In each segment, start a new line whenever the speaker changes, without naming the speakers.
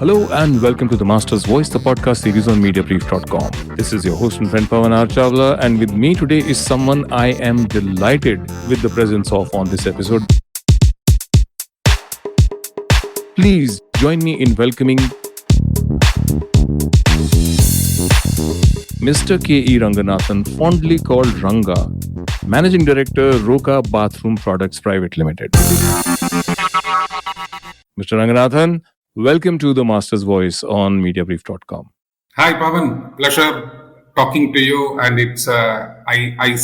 Hello and welcome to the Master's Voice, the podcast series on Mediabrief.com. This is your host and friend Pavan Chawla, and with me today is someone I am delighted with the presence of on this episode. Please join me in welcoming Mr. K.E. Ranganathan, fondly called Ranga, Managing Director, Roca Bathroom Products Pvt Ltd. Mr. Ranganathan, welcome to the Master's Voice on Mediabrief.com.
Hi, Pavan. Pleasure talking to you. And it's I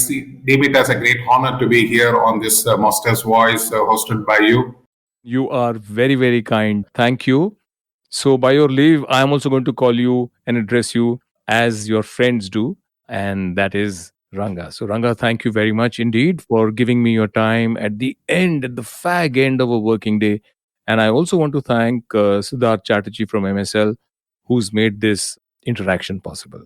deem it as a great honor to be here on this Master's Voice hosted by you.
You are very, very kind. Thank you. So by your leave, I am also going to call you and address you as your friends do. And that is Ranga. So Ranga, thank you very much indeed for giving me your time at the fag end of a working day. And I also want to thank Siddharth Chatterjee from MSL, who's made this interaction possible.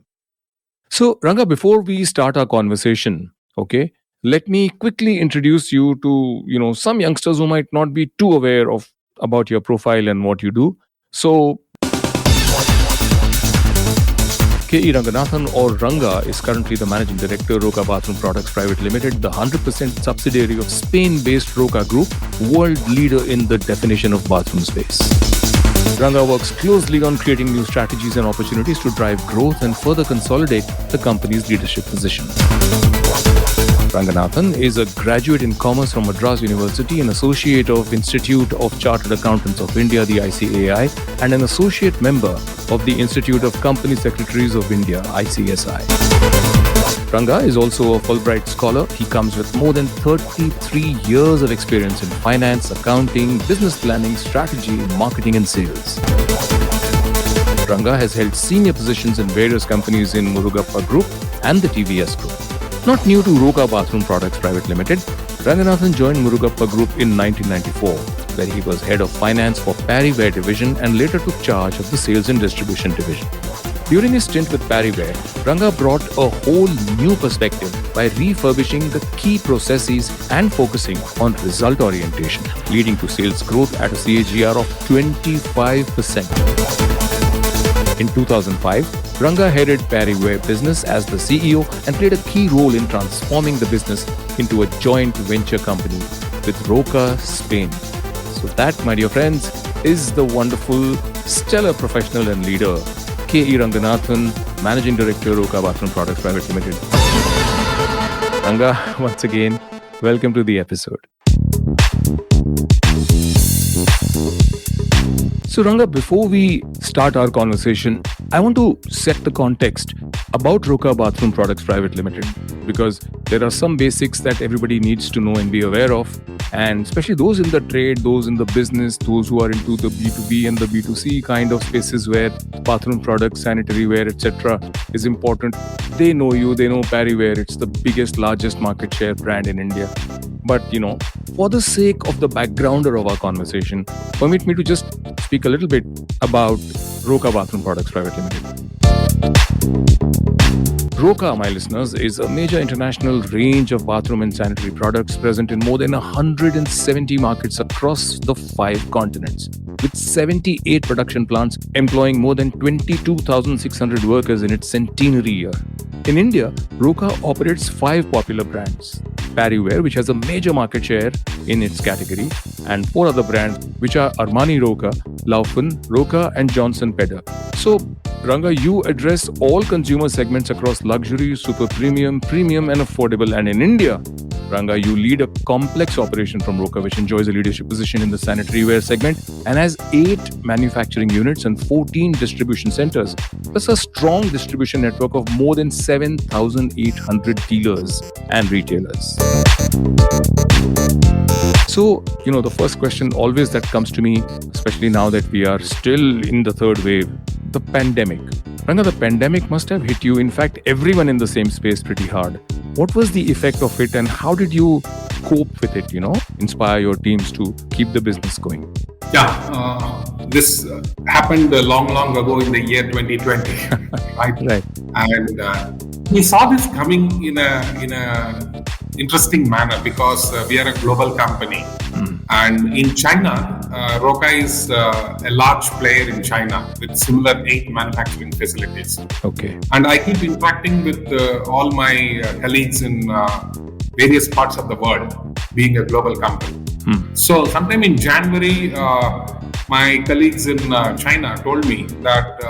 So, Ranga, before we start our conversation, okay, let me quickly introduce you to, some youngsters who might not be too aware about your profile and what you do. So, K.E. Ranganathan or Ranga is currently the Managing Director, Roca Bathroom Products Pvt Ltd, the 100% subsidiary of Spain-based Roca Group, world leader in the definition of bathroom space. Ranga works closely on creating new strategies and opportunities to drive growth and further consolidate the company's leadership position. Ranganathan is a graduate in commerce from Madras University, an associate of Institute of Chartered Accountants of India, the ICAI, and an associate member of the Institute of Company Secretaries of India, ICSI. Ranga is also a Fulbright Scholar. He comes with more than 33 years of experience in finance, accounting, business planning, strategy, marketing and sales. Ranga has held senior positions in various companies in Murugappa Group and the TVS Group. Not new to Roca Bathroom Products Pvt Ltd, Ranganathan joined Murugappa Group in 1994, where he was head of finance for Parryware division and later took charge of the sales and distribution division. During his stint with Parryware, Ranga brought a whole new perspective by refurbishing the key processes and focusing on result orientation, leading to sales growth at a CAGR of 25%. In 2005, Ranga headed Parryware business as the CEO and played a key role in transforming the business into a joint venture company with Roca Spain. So that, my dear friends, is the wonderful, stellar professional and leader, K.E. Ranganathan, Managing Director, Roca Bathroom Products Pvt Ltd. Ranga, once again, welcome to the episode. So Ranga, before we start our conversation, I want to set the context about Roca Bathroom Products Pvt Ltd, because there are some basics that everybody needs to know and be aware of, and especially those in the trade, those in the business, those who are into the B2B and the B2C kind of spaces where bathroom products, sanitary ware, etc. is important. They know you, they know Parryware. It's the biggest, largest market share brand in India. But, for the sake of the backgrounder of our conversation, permit me to just speak a little bit about Roca Bathroom Products Pvt Ltd. Roca, my listeners, is a major international range of bathroom and sanitary products present in more than 170 markets across the 5 continents, with 78 production plants employing more than 22,600 workers in its centenary year. In India, Roca operates 5 popular brands. Parryware, which has a major market share in its category, and 4 other brands, which are Armani Roca, Laufen, Roca, and Johnson Pedder. So, Ranga, you address all consumer segments across luxury, super premium, and affordable. And in India, Ranga, you lead a complex operation from Roca, which enjoys a leadership position in the sanitary ware segment and has 8 manufacturing units and 14 distribution centers, plus a strong distribution network of more than 7,800 dealers and retailers. So, the first question always that comes to me, especially now that we are still in the third wave, the pandemic. Ranga, the pandemic must have hit you, in fact, everyone in the same space pretty hard. What was the effect of it and how did you cope with it, inspire your teams to keep the business going?
Yeah, this happened long ago in the year 2020, right? And we saw this coming in a interesting manner because we are a global company And in China, Roca is a large player in China with similar 8 manufacturing facilities.
Okay.
And I keep interacting with all my colleagues in various parts of the world, being a global company. So sometime in January, my colleagues in China told me that,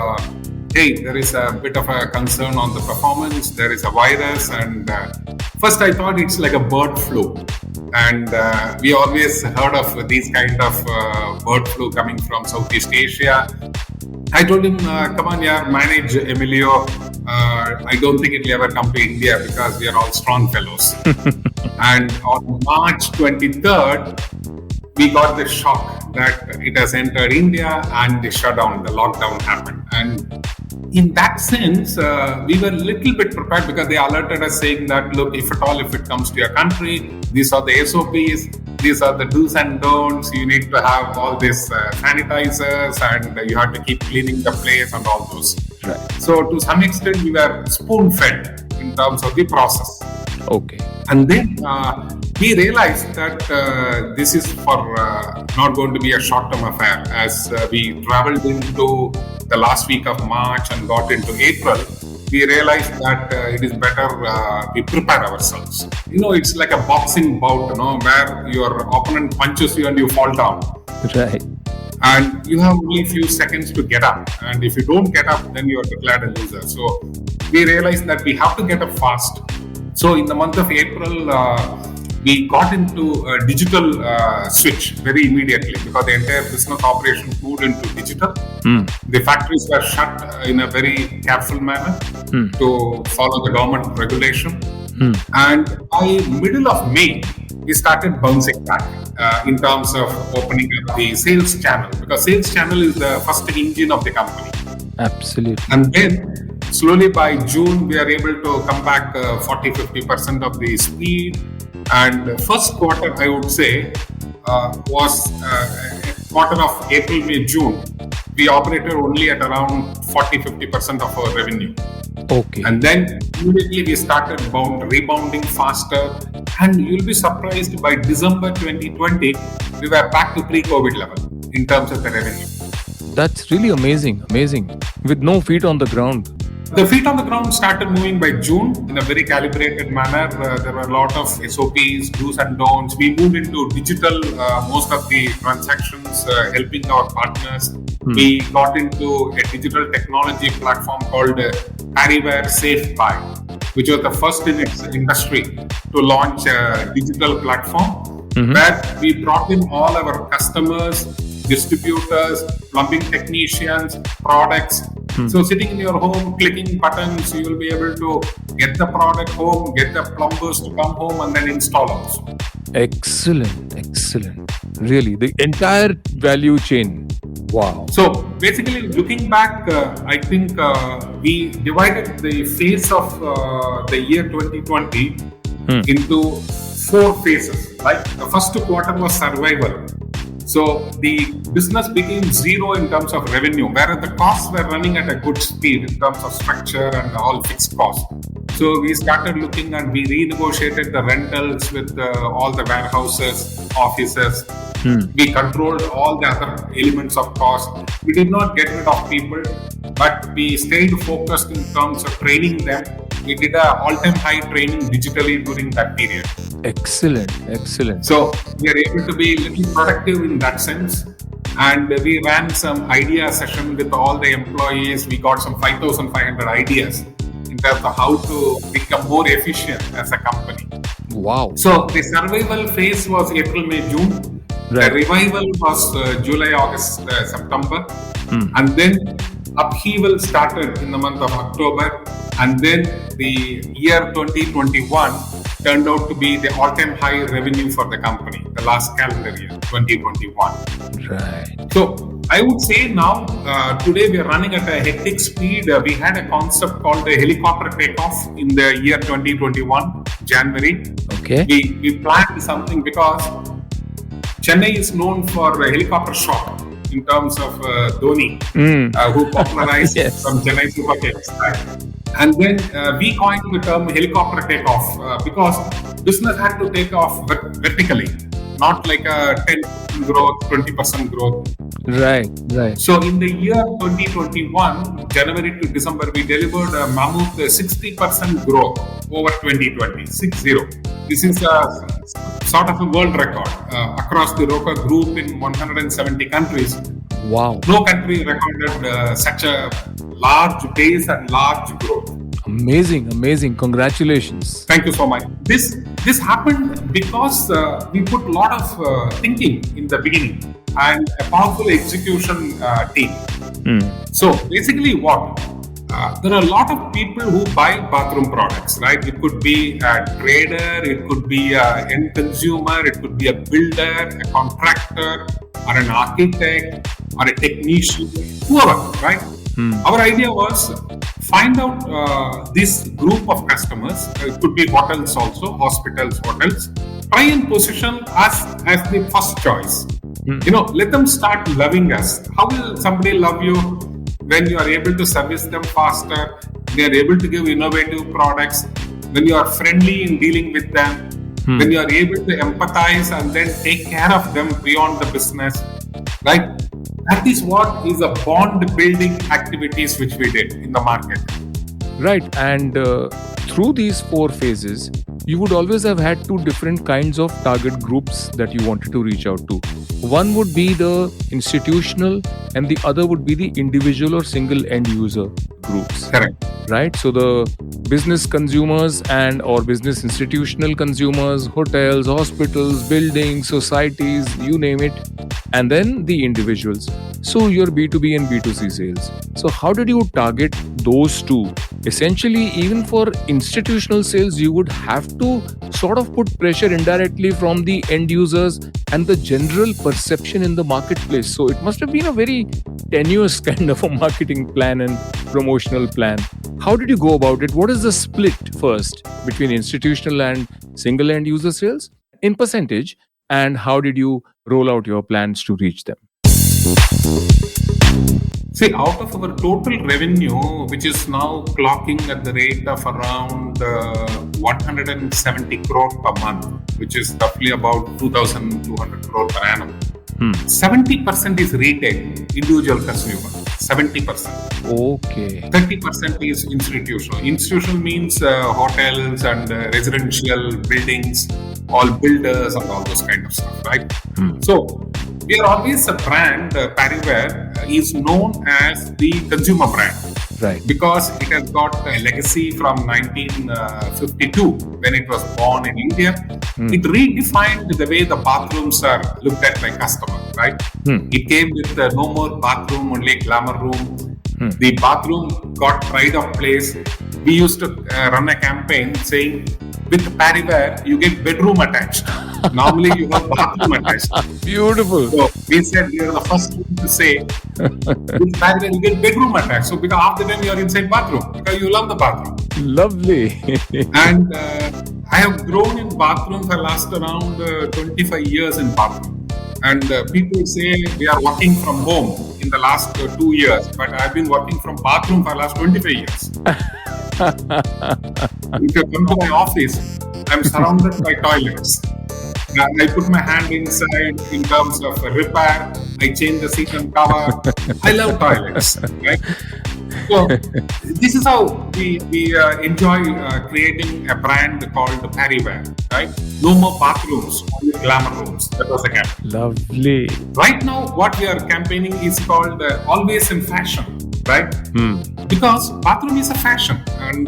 hey, there is a bit of a concern on the performance, there is a virus, and first I thought it's like a bird flu. And we always heard of these kind of bird flu coming from Southeast Asia. I told him, come on, yeah, manage Emilio. I don't think it will ever come to India because we are all strong fellows. And on March 23rd, we got the shock that it has entered India and the shutdown, the lockdown happened. And in that sense, we were a little bit prepared because they alerted us saying that, look, if at all, if it comes to your country, these are the SOPs, these are the do's and don'ts. You need to have all these sanitizers and you have to keep cleaning the place and all those.
Right.
So to some extent, we were spoon-fed in terms of the process.
Okay.
And then we realized that this is for not going to be a short-term affair. As we traveled into the last week of March and got into April, we realized that it is better we prepare ourselves. It's like a boxing bout, where your opponent punches you and you fall down.
Right.
And you have only a few seconds to get up. And if you don't get up, then you are declared a loser. So we realized that we have to get up fast. So in the month of April, we got into a digital switch very immediately because the entire business operation moved into digital. The factories were shut in a very careful manner to follow the government regulation. And by middle of May, we started bouncing back in terms of opening up the sales channel, because sales channel is the first engine of the company.
Absolutely.
And then slowly by June, we are able to come back 40-50% of the speed. And first quarter, I would say, was quarter of April, May, June. We operated only at around 40-50% of our revenue.
Okay.
And then immediately we started rebounding faster. And you'll be surprised, by December 2020, we were back to pre-COVID level in terms of the revenue.
That's really amazing. With no feet on the ground.
The feet on the ground started moving by June in a very calibrated manner. There were a lot of SOPs, do's and don'ts. We moved into digital, most of the transactions, helping our partners. We got into a digital technology platform called Pariware Safe Buy, which was the first in its industry to launch a digital platform where we brought in all our customers, distributors, plumbing technicians, products. So sitting in your home, clicking buttons, you will be able to get the product home, get the plumbers to come home and then install also.
Excellent. Really, the entire value chain. Wow.
So basically, looking back, I think we divided the phase of the year 2020 into 4 phases. Like the first quarter was survival. So the business became zero in terms of revenue, whereas the costs were running at a good speed in terms of structure and all fixed costs. So we started looking and we renegotiated the rentals with all the warehouses, offices. We controlled all the other elements of cost. We did not get rid of people, but we stayed focused in terms of training them. We did an all-time high training digitally during that period.
Excellent.
So we are able to be a little productive in that sense. And we ran some idea session with all the employees. We got some 5,500 ideas in terms of how to become more efficient as a company.
Wow.
So the survival phase was April, May, June. Right. The revival was July, August, September. And then upheaval started in the month of October. And then the year 2021 turned out to be the all-time high revenue for the company, the last calendar year, 2021.
Right.
So I would say now, today we are running at a hectic speed. We had a concept called the helicopter takeoff in the year 2021, January.
Okay.
We planned something because Chennai is known for helicopter shot in terms of Dhoni, who popularized from Chennai Super Kings. And then we coined the term helicopter takeoff because business had to take off vertically. not like a 10% growth, 20% growth.
Right.
So in the year 2021, January to December, we delivered a mammoth 60% growth over 2020, 60. This is a sort of a world record across the Roca group in 170 countries.
Wow.
No country recorded such a large base and large growth.
Amazing. Congratulations.
Thank you so much. This happened because we put a lot of thinking in the beginning and a powerful execution team. So basically what? There are a lot of people who buy bathroom products, right? It could be a trader, it could be an end consumer, it could be a builder, a contractor, or an architect, or a technician, whoever, right? Our idea was find out this group of customers. It could be hotels also, hospitals, hotels. Try and position us as the first choice. Let them start loving us. How will somebody love you when you are able to service them faster? They are able to give innovative products. When you are friendly in dealing with them. When you are able to empathize and then take care of them beyond the business, right? That is what is a bond building activities which we did in the market.
Right. And through these 4 phases, you would always have had 2 different kinds of target groups that you wanted to reach out to. One would be the institutional and the other would be the individual or single end user groups.
Correct.
Right? So the business consumers and or business institutional consumers, hotels, hospitals, buildings, societies, you name it, and then the individuals. So your B2B and B2C sales. So how did you target those 2? Essentially, even for institutional sales, you would have to sort of put pressure indirectly from the end users and the general perception in the marketplace. So it must have been a very tenuous kind of a marketing plan and promotional plan. How did you go about it? What is the split first between institutional and single end user sales in percentage? And how did you roll out your plans to reach them?
See, out of our total revenue, which is now clocking at the rate of around 170 crore per month, which is roughly about 2,200 crore per annum. 70% is retail, individual consumer. 70%.
Okay.
30% is institutional. Institutional means hotels and residential buildings, all builders and all those kind of stuff, right? So we are always a brand. Pariware is known as the consumer brand.
Right.
Because it has got a legacy from 1952 when it was born in India. It redefined the way the bathrooms are looked at by customers, right? It came with no more bathroom, only glamour room. The bathroom got pride of place. We used to run a campaign saying, with Pariware, you get bedroom attached. Normally, you have bathroom attached.
Beautiful.
So we said we are the first one to say, with Pariware, you get bedroom attached. So because half the time you are inside bathroom because you love the bathroom.
Lovely.
And I have grown in bathroom for last around 25 years in bathroom. And people say we are working from home in the last 2 years, but I've been working from bathroom for the last 25 years. If you come to my office, I'm surrounded by toilets. I put my hand inside in terms of repair. I change the seat and cover. I love toilets, right? So this is how we enjoy creating a brand called Pariware, right? No more bathrooms, only glamour rooms. That was the campaign.
Lovely.
Right now, what we are campaigning is called Always in Fashion, right? Because bathroom is a fashion, and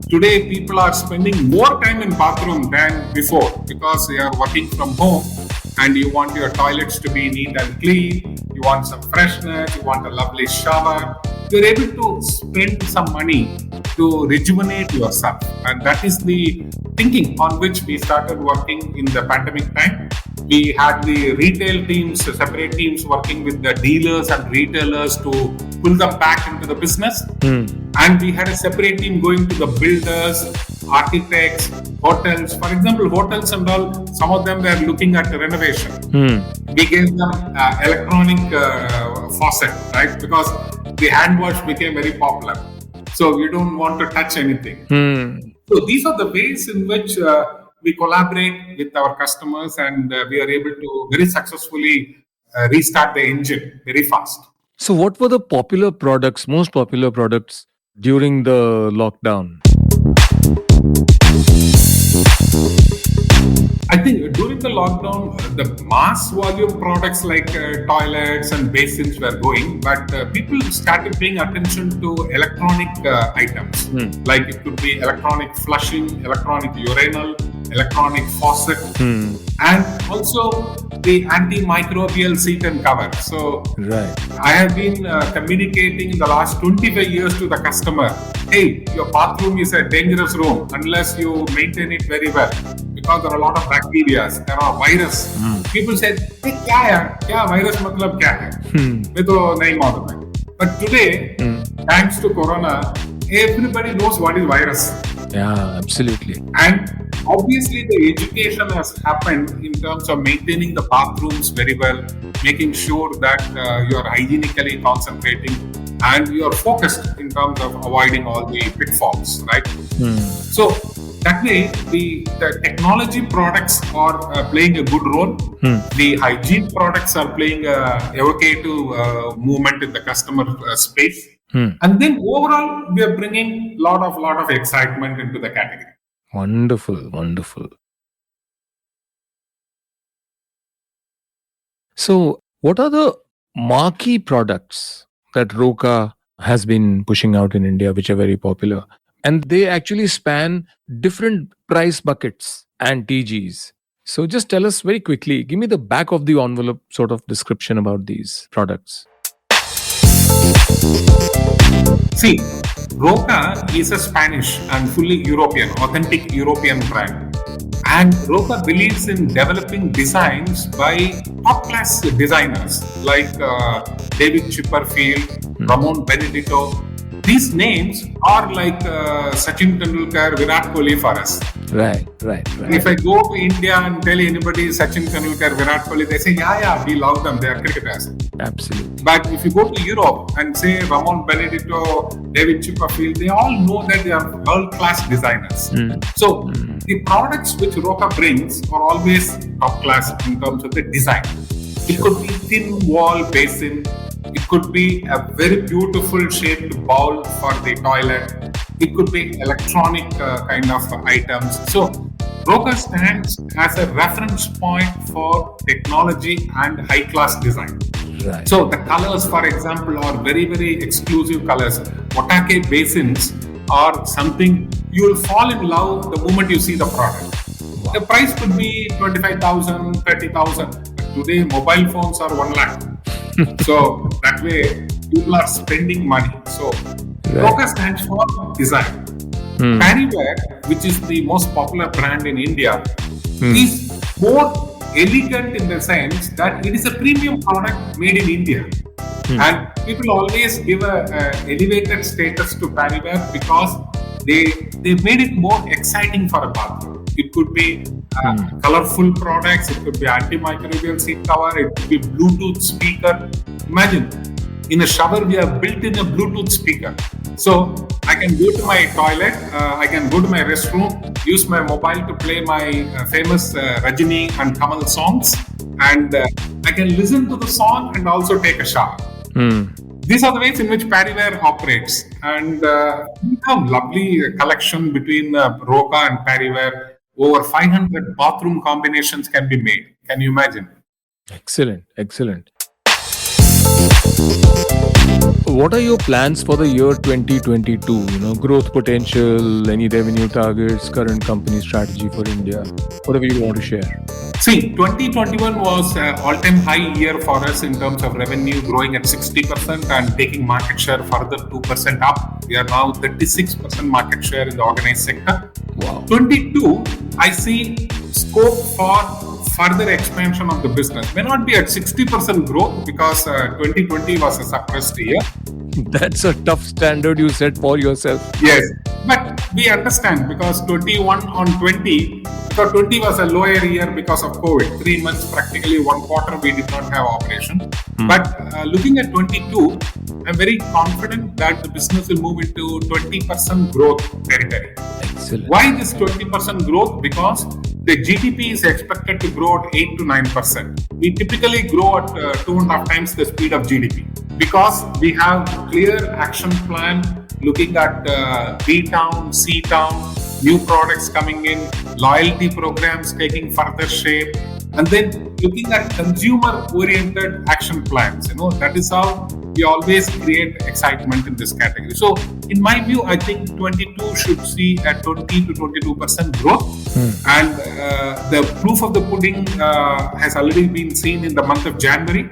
today people are spending more time in bathroom than before because they are working from home, and you want your toilets to be neat and clean. You want some freshness. You want a lovely shower. You're able to spend some money to rejuvenate yourself, and that is the thinking on which we started working in the pandemic time. We had the retail teams, separate teams working with the dealers and retailers to pull them back into the business. And we had a separate team going to the builders, architects, hotels. For example, hotels and all, some of them were looking at renovation. We gave them electronic faucet, right? Because the hand wash became very popular. So you don't want to touch anything. So these are the ways in which we collaborate with our customers, and we are able to very successfully restart the engine very fast.
So what were the most popular products during the lockdown?
I think during the lockdown, the mass volume products like toilets and basins were going, but people started paying attention to electronic items. Like it could be electronic flushing, electronic urinal, electronic faucet, and also the antimicrobial seat and cover. So I have been communicating in the last 25 years to the customer, hey, your bathroom is a dangerous room unless you maintain it very well. Because there are a lot of bacteria, there are virus. People said, hey, kya virus matlab kya hai? मैं तो नहीं मालूम है. But today, thanks to Corona, everybody knows what is virus.
Yeah, absolutely.
And obviously the education has happened in terms of maintaining the bathrooms very well, making sure that you are hygienically concentrating and you are focused in terms of avoiding all the pitfalls, right? So that way, the technology products are playing a good role. The hygiene products are playing a evocative movement in the customer space. And then overall, we are bringing lot of excitement into the category.
Wonderful, wonderful. So, what are the marquee products that Roca has been pushing out in India, which are very popular? And they actually span different price buckets and TGs. So just tell us very quickly, give me the back of the envelope sort of description about these products.
See, Roca is a Spanish and fully European, authentic European brand. And Roca believes in developing designs by top-class designers like David Chipperfield, Ramon Benedetto. These names are like Sachin Tendulkar, Virat Kohli for us.
Right.
If I go to India and tell anybody Sachin Tendulkar, Virat Kohli, they say, yeah, we love them, they are cricketers.
Absolutely.
But if you go to Europe and say Ramon Benedetto, David Chipperfield, they all know that they are world-class designers. So the products which Roca brings are always top-class in terms of the design. It could be thin wall basin. It could be a very beautiful shaped bowl for the toilet. It could be electronic kind of items. So Roca stands as a reference point for technology and high-class design.
Right.
So the colors, for example, are very, very exclusive colors. Otake basins are something you will fall in love the moment you see the product. Wow. The price could be 25,000, 30,000. Today, mobile phones are 1 lakh. So that way, people are spending money. So Roca stands for design. Parryware, which is the most popular brand in India, is more elegant in the sense that it is a premium product made in India. And people always give a elevated status to Parryware because they made it more exciting for a bathroom. It could be colorful products, it could be antimicrobial seat cover, it could be Bluetooth speaker. Imagine, in a shower we have built in a Bluetooth speaker. So I can go to my toilet, I can go to my restroom, use my mobile to play my famous Rajini and Kamal songs, and I can listen to the song and also take a shower. These are the ways in which Parryware operates, and we have lovely collection between Roca and Parryware. Over 500 bathroom combinations can be made. Can you imagine?
Excellent. What are your plans for the year 2022? Growth potential, any revenue targets, current company strategy for India, whatever you want to share.
See, 2021 was an all-time high year for us in terms of revenue, growing at 60% and taking market share further 2% up. We are now 36% market share in the organized sector.
Wow.
22, I see scope for further expansion of the business. May not be at 60% growth because 2020 was a suppressed year.
That's a tough standard you set for yourself.
Yes, but we understand because 21 on 20, so 20 was a lower year because of COVID. 3 months, practically 1 quarter, we did not have operation. But looking at 22, I'm very confident that the business will move into 20% growth territory.
Excellent.
Why this 20% growth? Because the GDP is expected to grow at 8 to 9%. We typically grow at 2.5 times the speed of GDP because we have clear action plan looking at B-Town, C-Town, new products coming in, loyalty programs taking further shape, and then looking at consumer-oriented action plans. That is how we always create excitement in this category. So, in my view, I think 22 should see a 20 to 22% growth. And the proof of the pudding has already been seen in the month of January.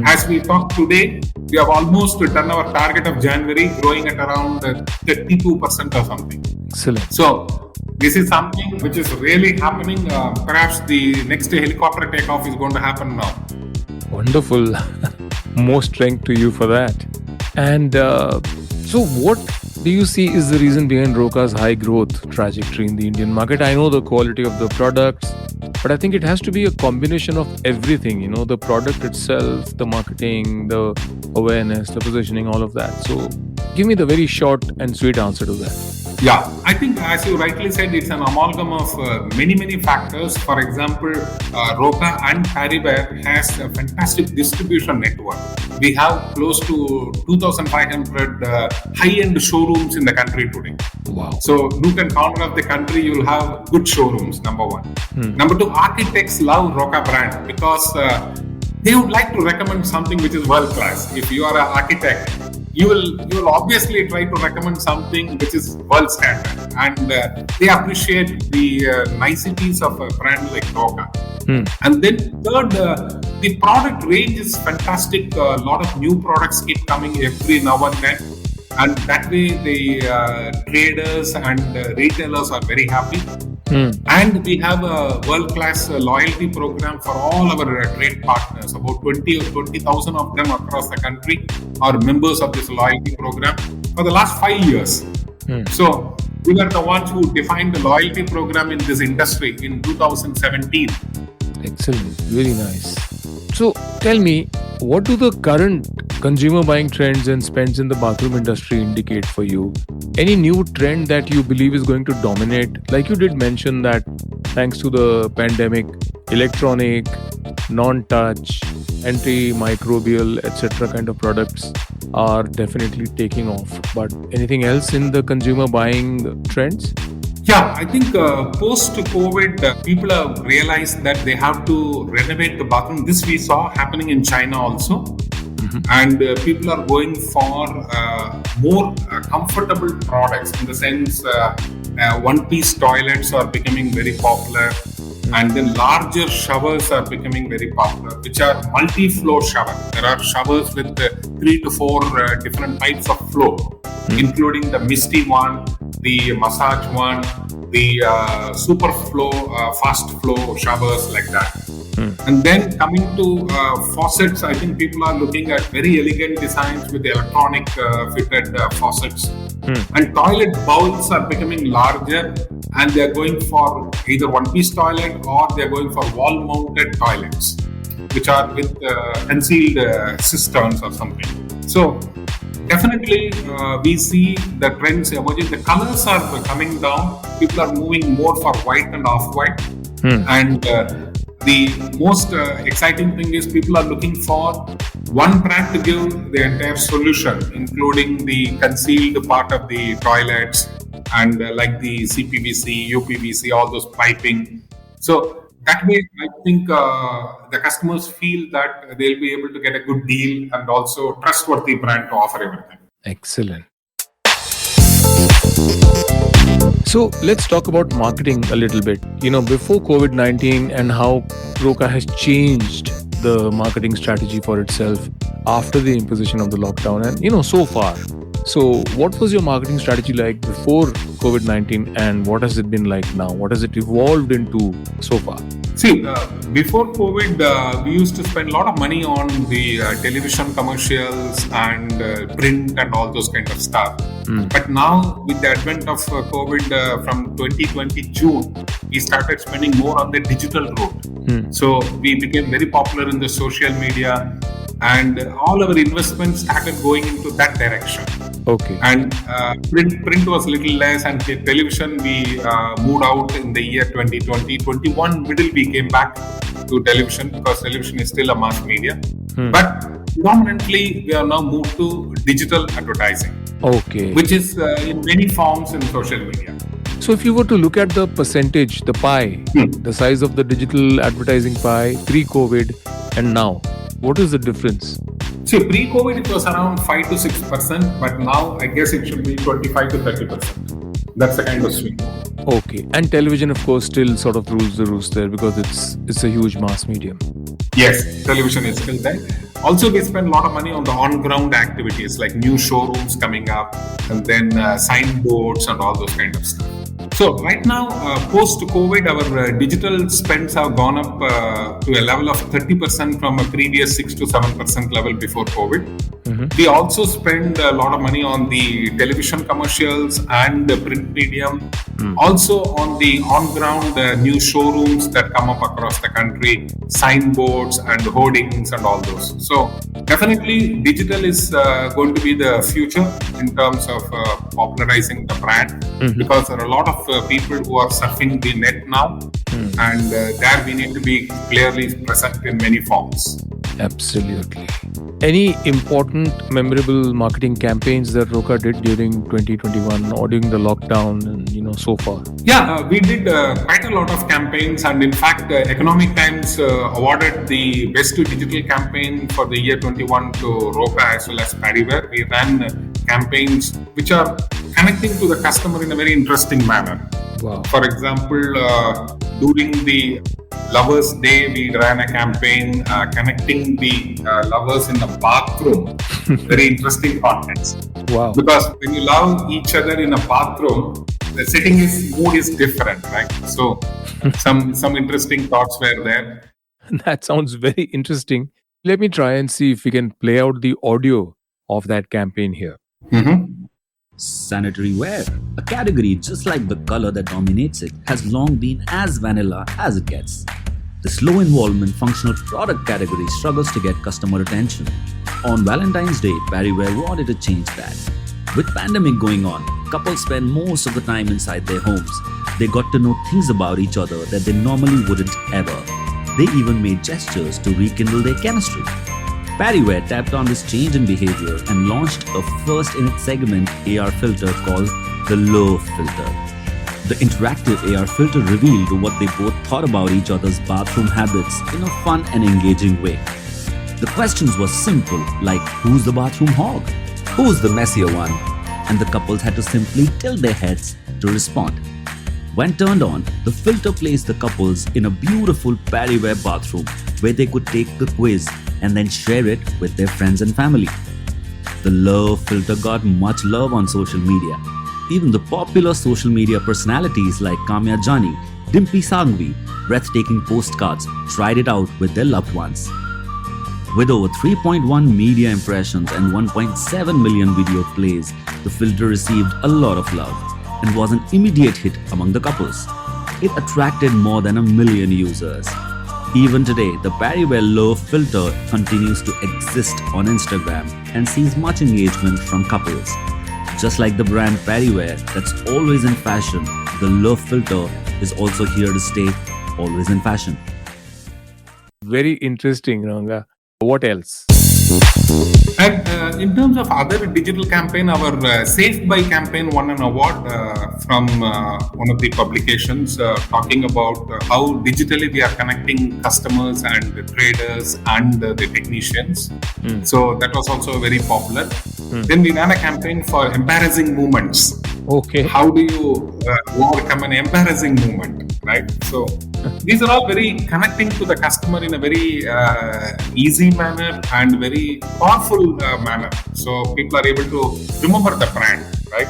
As we talk today, we have almost done our target of January, growing at around 32% or something.
Excellent.
So, this is something which is really happening. Perhaps the next helicopter takeoff is going to happen now.
Wonderful. More strength to you for that. And so what do you see is the reason behind Roca's high growth trajectory in the Indian market? I know the quality of the products, but I think it has to be a combination of everything, the product itself, the marketing, the awareness, the positioning, all of that. So give me the very short and sweet answer to that.
Yeah, I think as you rightly said, it's an amalgam of many factors. For example, Roca and Paribare has a fantastic distribution network. We have close to 2,500 high-end showrooms in the country today.
Wow.
So nook and corner of the country, you'll have good showrooms, number one. Number two, architects love Roca brand because they would like to recommend something which is world class. If you are an architect, you will obviously try to recommend something which is world standard, and they appreciate the niceties of a brand like Roca. And then third, the product range is fantastic. A lot of new products keep coming every now and then, and that way the traders and retailers are very happy. And we have a world-class loyalty program for all our trade partners. About 20,000 of them across the country are members of this loyalty program for the last 5 years. So we were the ones who defined the loyalty program in this industry in 2017.
Excellent. Really nice. So tell me, what do the current consumer buying trends and spends in the bathroom industry indicate for you? Any new trend that you believe is going to dominate? Like you did mention that thanks to the pandemic, electronic, non-touch, antimicrobial, etc. kind of products are definitely taking off. But anything else in the consumer buying trends?
Yeah, I think post-COVID, people have realized that they have to renovate the bathroom. This we saw happening in China also. And people are going for more comfortable products, in the sense one-piece toilets are becoming very popular, and then larger showers are becoming very popular, which are multi-flow showers. There are showers with 3 to 4 different types of flow, including the misty one, the massage one, the super flow, fast flow showers like that. And then coming to faucets, I think people are looking at very elegant designs with electronic fitted faucets. And toilet bowls are becoming larger, and they are going for either one-piece toilet or they are going for wall-mounted toilets, which are with concealed cisterns or something. So definitely we see the trends emerging. The colors are coming down. People are moving more for white and off-white. And the most exciting thing is people are looking for one brand to give the entire solution, including the concealed part of the toilets and like the CPVC, UPVC, all those piping. So that way, I think the customers feel that they'll be able to get a good deal and also trustworthy brand to offer everything.
Excellent. So let's talk about marketing a little bit. Before COVID-19 and how Roca has changed the marketing strategy for itself after the imposition of the lockdown and, so far. So what was your marketing strategy like before COVID-19 and what has it been like now? What has it evolved into so far?
See, before COVID, we used to spend a lot of money on the television commercials and print and all those kind of stuff. But now, with the advent of COVID from 2020 June, we started spending more on the digital route. So we became very popular in the social media, and all our investments started going into that direction.
Okay.
And print was a little less, and television we moved out in the year 2020. 21 middle we came back to television because television is still a mass media. But predominantly we are now moved to digital advertising.
Okay.
Which is in many forms in social media.
So if you were to look at the percentage, the pie, the size of the digital advertising pie pre-COVID and now, what is the difference?
See, pre-COVID it was around 5 to 6%, but now I guess it should be 25 to 30%. That's the kind of swing.
Okay. And television, of course, still sort of rules the roost there because it's a huge mass medium.
Yes, television is still there. Also, we spend a lot of money on the on-ground activities like new showrooms coming up and then signboards and all those kind of stuff. So right now, post-COVID, our digital spends have gone up to a level of 30% from a previous 6 to 7% level before COVID. We also spend a lot of money on the television commercials and the print medium. Also on the on-ground new showrooms that come up across the country, signboards and hoardings and all those. So definitely digital is going to be the future in terms of popularizing the brand because there are a lot of people who are surfing the net now and there we need to be clearly present in many forms.
Absolutely. Any important, memorable marketing campaigns that Roca did during 2021 or during the lockdown and so far? Yeah,
we did quite a lot of campaigns, and in fact, Economic Times awarded the best digital campaign for the year 21 to Roca as well as Paddywear. We ran campaigns which are connecting to the customer in a very interesting manner.
Wow.
For example, during the Lovers Day, we ran a campaign connecting the lovers in the bathroom. Very interesting context.
Wow.
Because when you love each other in a bathroom, the mood is different, right? So some interesting thoughts were there.
That sounds very interesting. Let me try and see if we can play out the audio of that campaign here.
Sanitary wear, a category just like the color that dominates it, has long been as vanilla as it gets. This low involvement functional product category struggles to get customer attention. On Valentine's Day, Paddywear wanted to change that. With pandemic going on, couples spend most of the time inside their homes. They got to know things about each other that they normally wouldn't ever. They even made gestures to rekindle their chemistry. Paddywear tapped on this change in behavior and launched a first in its segment AR filter called the Love Filter. The interactive AR filter revealed what they both thought about each other's bathroom habits in a fun and engaging way. The questions were simple, like who's the bathroom hog? Who's the messier one? And the couples had to simply tilt their heads to respond. When turned on, the filter placed the couples in a beautiful Paddywear bathroom where they could take the quiz and then share it with their friends and family. The Love Filter got much love on social media. Even the popular social media personalities like Kamya Jani, Dimpy Sangvi, breathtaking postcards tried it out with their loved ones. With over 3.1 media impressions and 1.7 million video plays, the filter received a lot of love and was an immediate hit among the couples. It attracted more than 1 million users. Even today, the Paddywear Love Filter continues to exist on Instagram and sees much engagement from couples. Just like the brand Paddywear that's always in fashion, the Love Filter is also here to stay, always in fashion.
Very interesting, Ranga. What else?
And in terms of other digital campaign, our Safe Buy campaign won an award from one of the publications talking about how digitally we are connecting customers and the traders and the technicians. So that was also very popular. Then we ran a campaign for embarrassing moments.
Okay.
How do you overcome an embarrassing moment, right? So these are all very connecting to the customer in a very easy manner and very powerful manner. So people are able to remember the brand, right?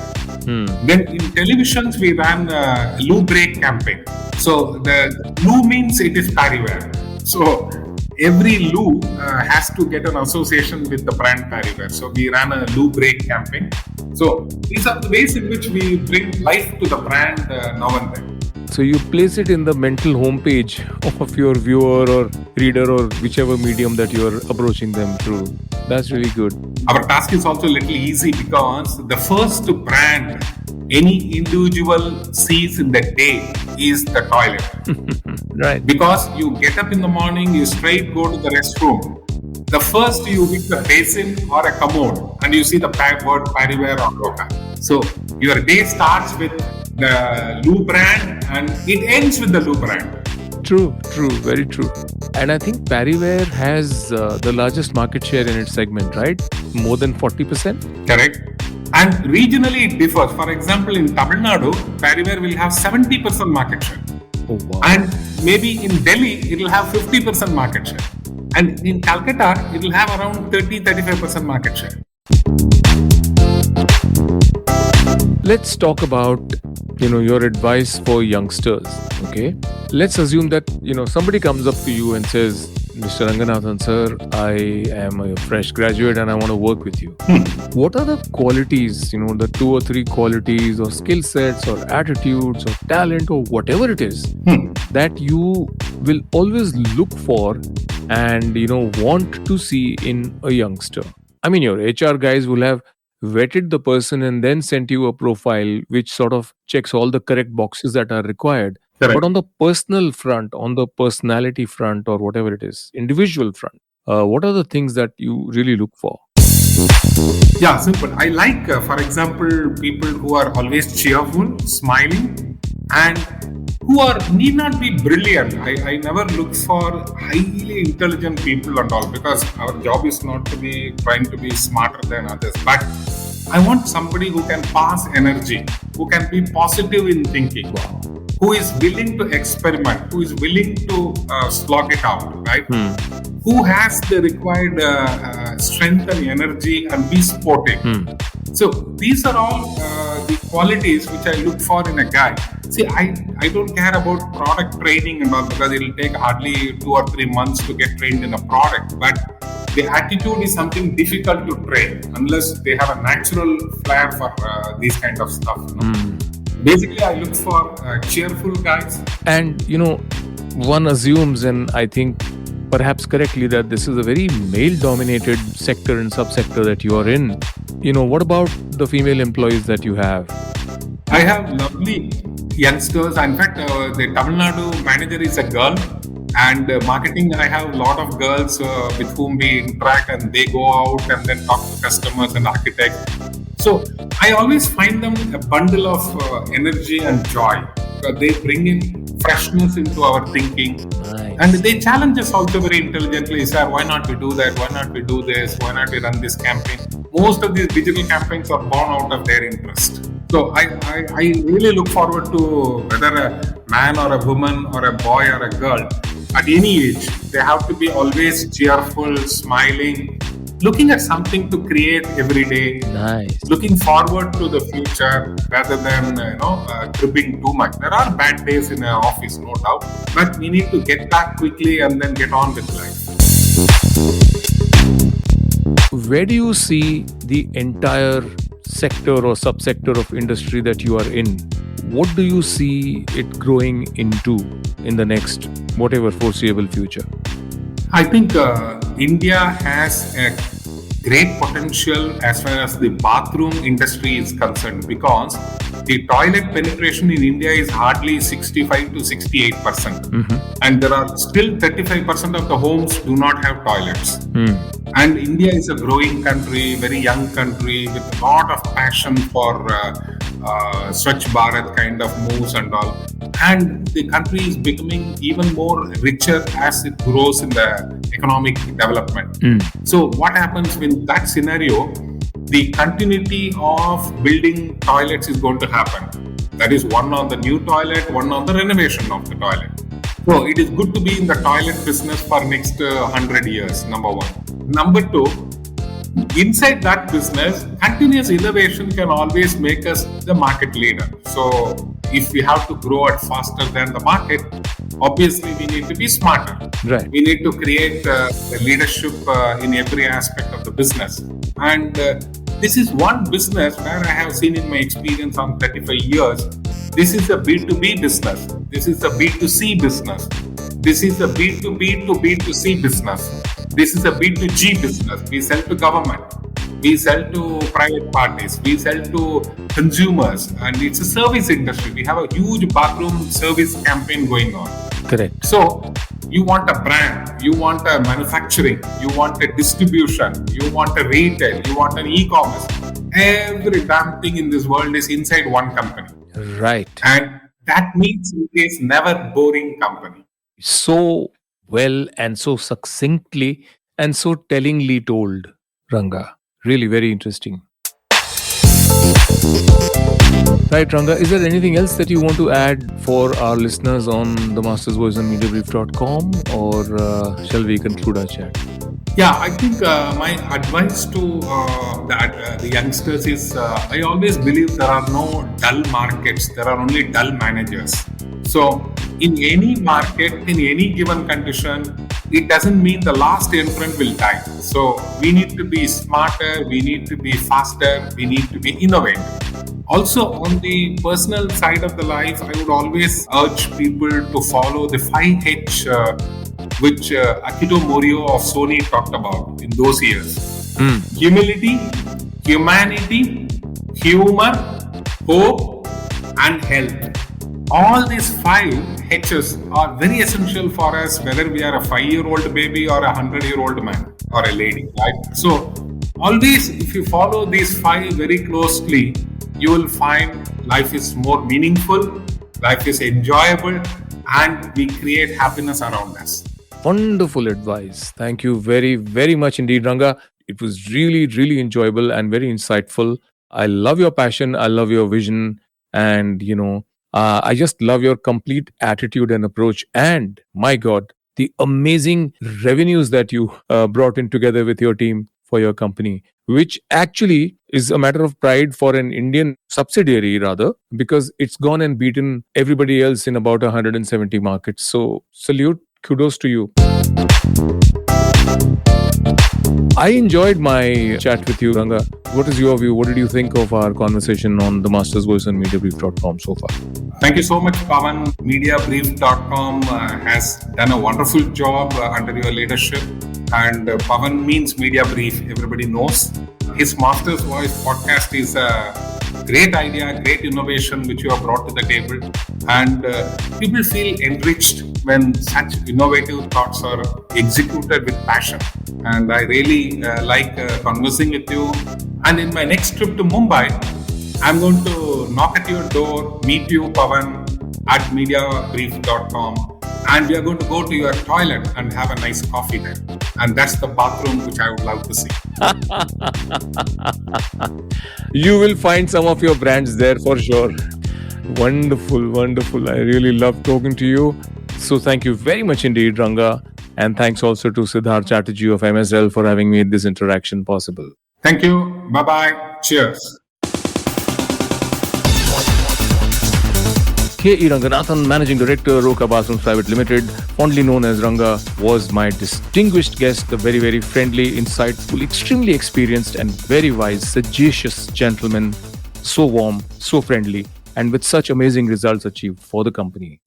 Then in televisions, we ran a loo break campaign. So the loo means it is Paddywear. So every loo has to get an association with the brand Paddywear. So we ran a loo break campaign. So these are the ways in which we bring life to the brand now and then.
So you place it in the mental homepage of your viewer or reader or whichever medium that you're approaching them through. That's really good.
Our task is also a little easy because the first brand any individual sees in the day is the toilet.
Right.
Because you get up in the morning, you straight go to the restroom. The first you hit the basin or a commode and you see the word Pariware or Roca. So your day starts with the loo brand and it ends with the loo brand.
True, very true. And I think Pariware has the largest market share in its segment, right? More than 40%?
Correct. And regionally it differs. For example, in Tamil Nadu, Pariware will have 70% market share.
Oh, wow.
And maybe in Delhi, it will have 50% market share. And in Calcutta, it will have around 30-35% market share.
Let's talk about, your advice for youngsters, okay? Let's assume that, somebody comes up to you and says, Mr. Ranganathan, sir, I am a fresh graduate and I want to work with you. What are the qualities, the 2 or 3 qualities or skill sets or attitudes or talent or whatever it is that you will always look for and, want to see in a youngster? I mean, your HR guys will have vetted the person and then sent you a profile which sort of checks all the correct boxes that are required.
Correct.
But on the personal front, on the personality front or whatever it is, individual front, what are the things that you really look for?
Yeah, simple. I like, for example, people who are always cheerful, smiling, and who need not be brilliant. I never look for highly intelligent people and all, because our job is not to be trying to be smarter than others. But I want somebody who can pass energy, who can be positive in thinking, who is willing to experiment, who is willing to slog it out, right? Who has the required strength and energy and be sportive. So these are all the qualities which I look for in a guy. See, I don't care about product training and all, because it will take hardly 2 or 3 months to get trained in a product. But the attitude is something difficult to train unless they have a natural flair for these kind of stuff. Basically, I look for cheerful guys.
And, one assumes, and I think perhaps correctly, that this is a very male-dominated sector and subsector that you are in. What about the female employees that you have?
I have lovely youngsters. In fact, the Tamil Nadu manager is a girl. And marketing, I have a lot of girls with whom we interact, and they go out and then talk to customers and architects. So I always find them a bundle of energy and joy. They bring in freshness into our thinking.
Nice.
And they challenge us also very intelligently. Sir, why not we do that? Why not we do this? Why not we run this campaign? Most of these digital campaigns are born out of their interest. So I really look forward to whether a man or a woman or a boy or a girl, at any age, they have to be always cheerful, smiling, looking at something to create every day.
Nice.
Looking forward to the future rather than tripping too much. There are bad days in an office, no doubt, but we need to get back quickly and then get on with life.
Where do you see the entire sector or subsector of industry that you are in? What do you see it growing into in the next whatever foreseeable future?
I think India has a great potential as far as the bathroom industry is concerned, because the toilet penetration in India is hardly 65 to 68%. And there are still 35% of the homes do not have toilets. And India is a growing country, very young country with a lot of passion for Swachh Bharat kind of moves and all. And the country is becoming even more richer as it grows in the economic development. So what happens in that scenario? The continuity of building toilets is going to happen. That is, one on the new toilet, one on the renovation of the toilet. So it is good to be in the toilet business for next 100 years, number one. Number two, inside that business, continuous innovation can always make us the market leader. So if we have to grow at faster than the market, obviously we need to be smarter.
Right.
We need to create the leadership in every aspect of the business. And this is one business where I have seen in my experience on 35 years, this is a B2B business. This is a B2C business. This is a B2B to B2C business. This is a B2G business. We sell to government. We sell to private parties. We sell to consumers. And it's a service industry. We have a huge bathroom service campaign going on.
Correct.
So, you want a brand, you want a manufacturing, you want a distribution, you want a retail, you want an e-commerce. Every damn thing in this world is inside one company.
Right.
And that means it is never boring company.
So well and so succinctly and so tellingly told, Ranga. Really very interesting. Right, Ranga, is there anything else that you want to add for our listeners on the Master's Voice on Mediabrief.com, or shall we conclude our chat?
Yeah, I think my advice to the youngsters is I always believe there are no dull markets, there are only dull managers. So in any market, in any given condition, it doesn't mean the last entrant will die. So we need to be smarter, we need to be faster, we need to be innovative. Also, on the personal side of the life, I would always urge people to follow the 5H which Akira Mori of Sony talked about in those years. Humility, humanity, humor, hope, and health. All these 5 H's are very essential for us, whether we are a 5-year-old baby or a 100-year-old man or a lady, right? So, always, if you follow these 5 very closely, you will find life is more meaningful, life is enjoyable, and we create happiness around us.
Wonderful advice. Thank you very, very much indeed, Ranga. It was really, really enjoyable and very insightful. I love your passion. I love your vision. And, I just love your complete attitude and approach. And my God, the amazing revenues that you brought in together with your team for your company, which actually is a matter of pride for an Indian subsidiary rather, because it's gone and beaten everybody else in about 170 markets. So salute, kudos to you. I enjoyed my chat with you, Ranga. What is your view? What did you think of our conversation on the Master's Voice on Mediabrief.com so far?
Thank you so much, Pavan. Mediabrief.com has done a wonderful job under your leadership. And Pavan means Mediabrief, everybody knows. His Master's Voice podcast is a great idea, great innovation which you have brought to the table. And people feel enriched when such innovative thoughts are executed with passion. And I really like conversing with you. And in my next trip to Mumbai, I'm going to knock at your door, meet you, Pavan, at mediabrief.com. And we are going to go to your toilet and have a nice coffee there. And that's the bathroom which I would love to see.
You will find some of your brands there for sure. Wonderful, wonderful. I really love talking to you. So thank you very much indeed, Ranga. And thanks also to Siddharth Chatterjee of MSL for having made this interaction possible.
Thank you. Bye-bye. Cheers.
K.E. Ranganathan, Managing Director, Roca Bathrooms Pvt Ltd, fondly known as Ranga, was my distinguished guest, a very, very friendly, insightful, extremely experienced and very wise, sagacious gentleman, so warm, so friendly, and with such amazing results achieved for the company.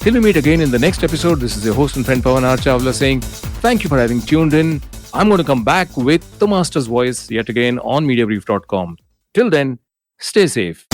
Till we meet again in the next episode, this is your host and friend Pavan R. Chawla saying, thank you for having tuned in. I'm going to come back with the Master's Voice yet again on Mediabrief.com. Till then, stay safe.